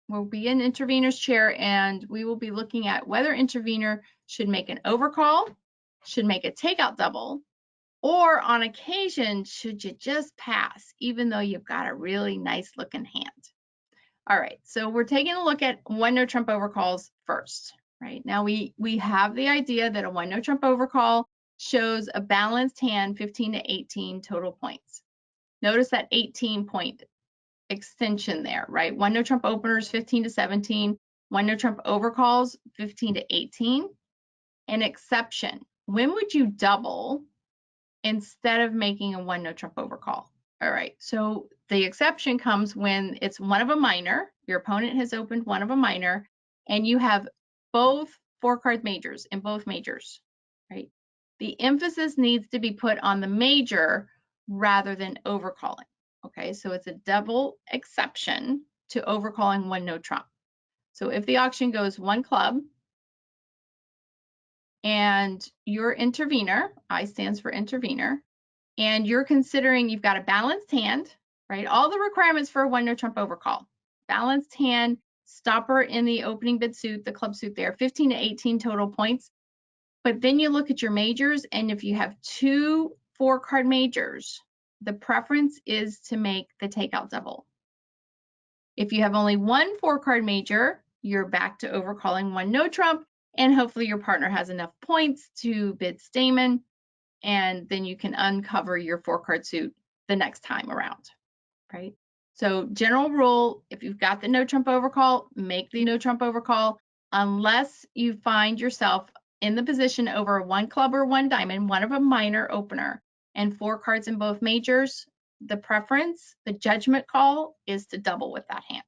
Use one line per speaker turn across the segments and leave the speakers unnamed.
We'll be in intervener's chair, and we will be looking at whether intervener should make an overcall, should make a takeout double, or on occasion, should you just pass, even though you've got a really nice looking hand. All right, so we're taking a look at one no trump overcalls first, right? Now we have the idea that a one no trump overcall shows a balanced hand, 15 to 18 total points. Notice that 18-point extension there, right? One no trump openers, 15 to 17. One no trump overcalls, 15 to 18. An exception, when would you double instead of making a one no trump overcall? All right, so the exception comes when it's one of a minor, your opponent has opened one of a minor, and you have both 4-card majors in both majors, right? The emphasis needs to be put on the major rather than overcalling. Okay, so it's a double exception to overcalling one no trump. So if the auction goes one club and your intervener, I stands for intervener, and you're considering you've got a balanced hand, right? All the requirements for a one no trump overcall. Balanced hand, stopper in the opening bid suit, the club suit there, 15 to 18 total points. But then you look at your majors, and if you have 2 4-card majors, the preference is to make the takeout double. If you have only 1 4-card major, you're back to overcalling one no trump, and hopefully your partner has enough points to bid Stamen, and then you can uncover your 4-card suit the next time around, right? So general rule, if you've got the no trump overcall, make the no trump overcall, unless you find yourself in the position over 1 club or 1 diamond, one of a minor opener, and 4 cards in both majors. The preference, the judgment call, is to double with that hand.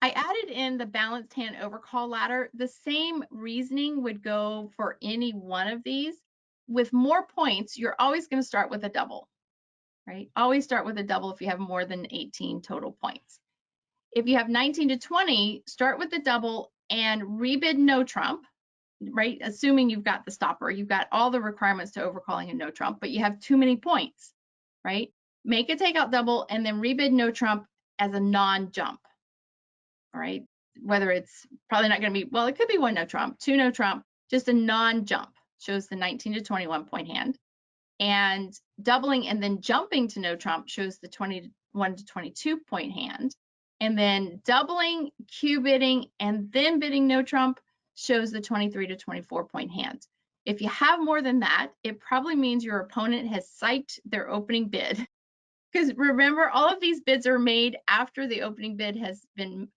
I added in the balanced hand overcall ladder. The same reasoning would go for any one of these. With more points, you're always going to start with a double, right? Always start with a double if you have more than 18 total points. If you have 19 to 20, start with the double and rebid no trump, right? Assuming you've got the stopper, you've got all the requirements to overcalling a no trump, but you have too many points, right? Make a takeout double and then rebid no trump as a non-jump, all right? Whether it's probably not going to be, well, it could be 1 no trump, 2 no trump, just a non-jump, shows the 19 to 21 point hand. And doubling and then jumping to no trump shows the 21 to 22 point hand. And then doubling, Q bidding, and then bidding no trump shows the 23 to 24 point hand. If you have more than that, it probably means your opponent has psyched their opening bid. Because remember, all of these bids are made after the opening bid has been,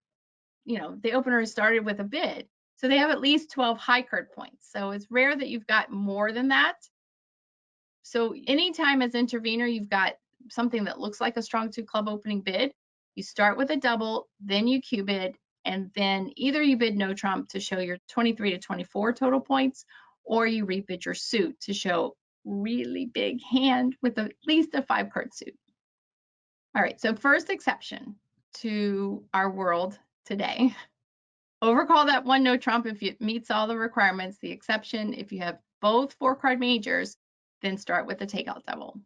the opener has started with a bid. So they have at least 12 high card points. So it's rare that you've got more than that. So anytime as intervener, you've got something that looks like a strong 2 club opening bid, you start with a double, then you Q bid, and then either you bid no trump to show your 23 to 24 total points, or you rebid your suit to show really big hand with at least a 5-card suit. All right, so first exception to our world today. Overcall that one no trump if it meets all the requirements. The exception, if you have both 4-card majors, then start with the takeout double.